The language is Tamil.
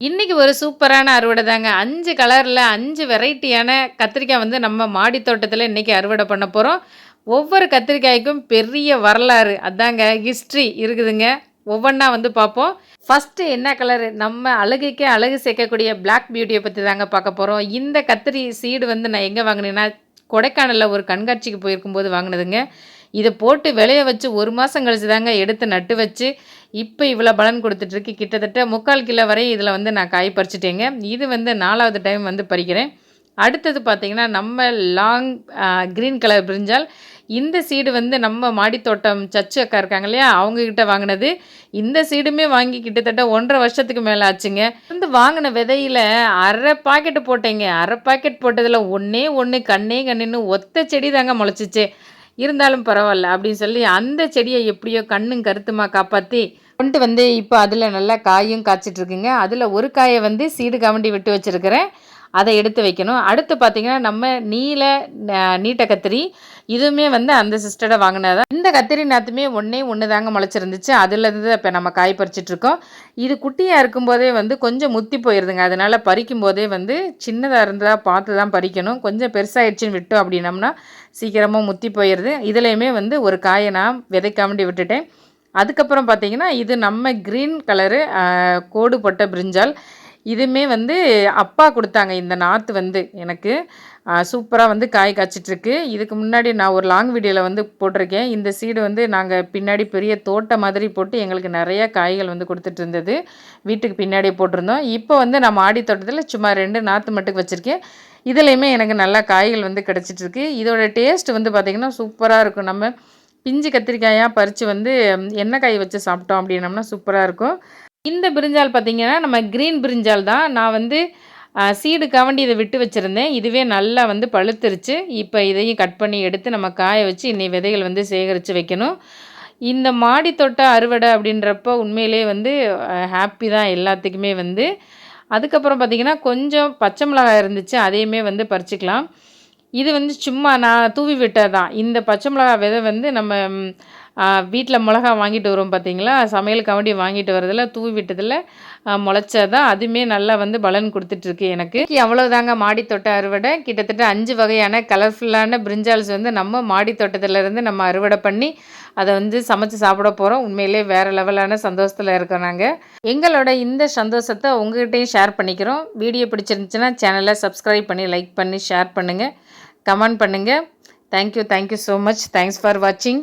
இன்னைக்கு ஒரு சூப்பரான அறுவடை தாங்க. 5 கலர்ல 5 வெரைட்டியான கத்திரிக்காய் வந்து நம்ம மாடி தோட்டத்தில இன்னைக்கு அறுவடை பண்ண போறோம். ஒவ்வொரு கத்திரிக்காய்க்கும் பெரிய வரலாறு, அதாங்க ஹிஸ்ட்ரி இருக்குதுங்க. ஒவ்வொன்னா வந்து பார்ப்போம். ஃபர்ஸ்ட்டு என்ன கலரு? நம்ம அழகுக்கே அழகு சேர்க்கக்கூடிய பிளாக் பியூட்டிய பத்தி தாங்க பார்க்க போறோம். இந்த கத்திரி சீடு வந்து நான் எங்க வாங்குனேன்னா, கொடைக்கானல்ல ஒரு கண்காட்சிக்கு போயிருக்கும்போது வாங்குனதுங்க. இத போட்டு விளைய வச்சு 1 மாசம் கழிச்சு தாங்க எடுத்து நட்டு வச்சு, இப்ப இவ்வளோ பலன் குடுத்துட்டுருக்கு. கிட்டத்தட்ட 3/4 கிலோ வரை இதில வந்து நான் காய் பறிச்சுட்டேங்க. இது வந்து 4வது டைம் வந்து பறிக்கிறேன். அடுத்தது பார்த்தீங்கன்னா, நம்ம லாங் கிரீன் கலர் பிரிஞ்சால். இந்த சீடு வந்து நம்ம மாடித்தோட்டம் சச்சு அக்கா இருக்காங்க இல்லையா? அவங்க கிட்ட வாங்குனது. இந்த சீடுமே வாங்கி கிட்டத்தட்ட 1 1/2 வருஷத்துக்கு மேல ஆச்சுங்க. வந்து வாங்குன விதையில 1/2 பாக்கெட் போட்டேங்க. 1/2 பாக்கெட் போட்டதில ஒண்ணே 1 கண்ணே கண்ணுன்னு ஒத்த செடி தாங்க முளைச்சுச்சு. இருந்தாலும் பரவால்ல அப்படின்னு சொல்லி அந்த செடிய எப்படியோ கண்ணும் கருத்துமா காப்பாத்தி கொண்டு வந்து இப்போ அதில நல்லா காயும் காய்ச்சிட்டு இருக்குங்க. அதில ஒரு காய வந்து சீடு கவண்டி விட்டு வச்சிருக்கிறேன். அத எடுத்து வைக்கணும். அடுத்து பார்த்தீங்கன்னா, நம்ம நீல நீட்ட கத்திரி. இதுவுமே வந்து அந்த சிஸ்டர வாங்குனது தான். இந்த கத்திரி நாத்துமே ஒண்ணே 1 தாங்க முளைச்சிருந்துச்சு. அதுலேருந்து இப்ப நம்ம காய் பறிச்சுட்டு இருக்கோம். இது குட்டியா இருக்கும்போதே வந்து கொஞ்சம் முத்தி போயிருதுங்க. அதனால பறிக்கும்போதே வந்து சின்னதா இருந்தா பார்த்து தான் பறிக்கணும். கொஞ்சம் பெருசாயிடுச்சுன்னு விட்டோம் அப்படின்னம்னா, சீக்கிரமா முத்தி போயிருது. இதுலயுமே வந்து ஒரு காய நான் விதைக்காமண்டி விட்டுட்டேன். அதுக்கப்புறம் பார்த்தீங்கன்னா, இது நம்ம கிரீன் கலரு கோடு போட்ட பிரிஞ்சால். இதுவுமே வந்து அப்பா குடுத்தாங்க. இந்த நாத்து வந்து எனக்கு சூப்பரா வந்து காய் காய்ச்சிட்ருக்கு. இதுக்கு முன்னாடி நான் ஒரு லாங் வீடியோல வந்து போட்டிருக்கேன். இந்த சீடு வந்து நாங்க பின்னாடி பெரிய தோட்டம் மாதிரி போட்டு எங்களுக்கு நெறைய காய்கள் வந்து குடுத்துட்டு இருந்தது. வீட்டுக்கு பின்னாடியே போட்டிருந்தோம். இப்போ வந்து நான் மாடி தோட்டத்தில சும்மா 2 நாத்து மட்டும் வச்சிருக்கேன். இதுலயுமே எனக்கு நல்லா காய்கள் வந்து கிடைச்சிட்ருக்கு. இதோட டேஸ்ட் வந்து பார்த்தீங்கன்னா, சூப்பரா இருக்கும். நம்ம பிஞ்சு கத்திரிக்காயா பறிச்சு வந்து எண்ணெய் காய் வச்சு சாப்பிட்டோம் அப்படின்னம்னா சூப்பரா இருக்கும். இந்த பிரிஞ்சால் பார்த்தீங்கன்னா, நம்ம கிரீன் பிரிஞ்சால் தான். நான் வந்து சீடு கவண்டி இத விட்டு வச்சிருந்தேன். இதுவே நல்லா வந்து பழுத்துருச்சு. இப்ப இதையும் கட் பண்ணி எடுத்து நம்ம காய வச்சு இன்னி விதைகள் வந்து சேகரிச்சு வைக்கணும். இந்த மாடி தோட்ட அறுவடை அப்படின்றப்போ உண்மையிலேயே வந்து ஹாப்பி தான் எல்லாத்துக்குமே வந்து. அதுக்கப்புறம் பார்த்தீங்கன்னா, கொஞ்சம் பச்சை மிளகாய் இருந்துச்சு. அதையுமே வந்து பறிச்சுக்கலாம். இது வந்து சும்மா நான் தூவி விட்டது தான். இந்த பச்சை மிளகா விதை வந்து நம்ம வீட்ல மிளகா வாங்கிட்டு வருவோம் பார்த்தீங்களா? சமையலுக்காவண்டி வாங்கிட்டு வரதில தூவி விட்டதில முளைச்சது தான். அதுவுமே நல்லா வந்து பலன் குடுத்துட்ருக்கு எனக்கு. அவ்வளோதாங்க மாடி தோட்ட அறுவடை. கிட்டத்தட்ட 5 வகையான கலர்ஃபுல்லான பிரிஞ்சால்ஸ் வந்து நம்ம மாடி தோட்டத்திலேருந்து நம்ம அறுவடை பண்ணி, அத வந்து சமைச்சு சாப்பிட போறோம். உண்மையிலேயே வேற லெவலான சந்தோஷத்தில இருக்கோம் நாங்க. எங்களோட இந்த சந்தோஷத்த உங்ககிட்டயும் ஷேர் பண்ணிக்கிறோம். வீடியோ பிடிச்சிருந்துச்சுன்னா சேனல சப்ஸ்கிரைப் பண்ணி, லைக் பண்ணி, ஷேர் பண்ணுங்க. கமெண்ட் பண்ணுங்க. Thank you so much. Thanks for வாட்சிங்.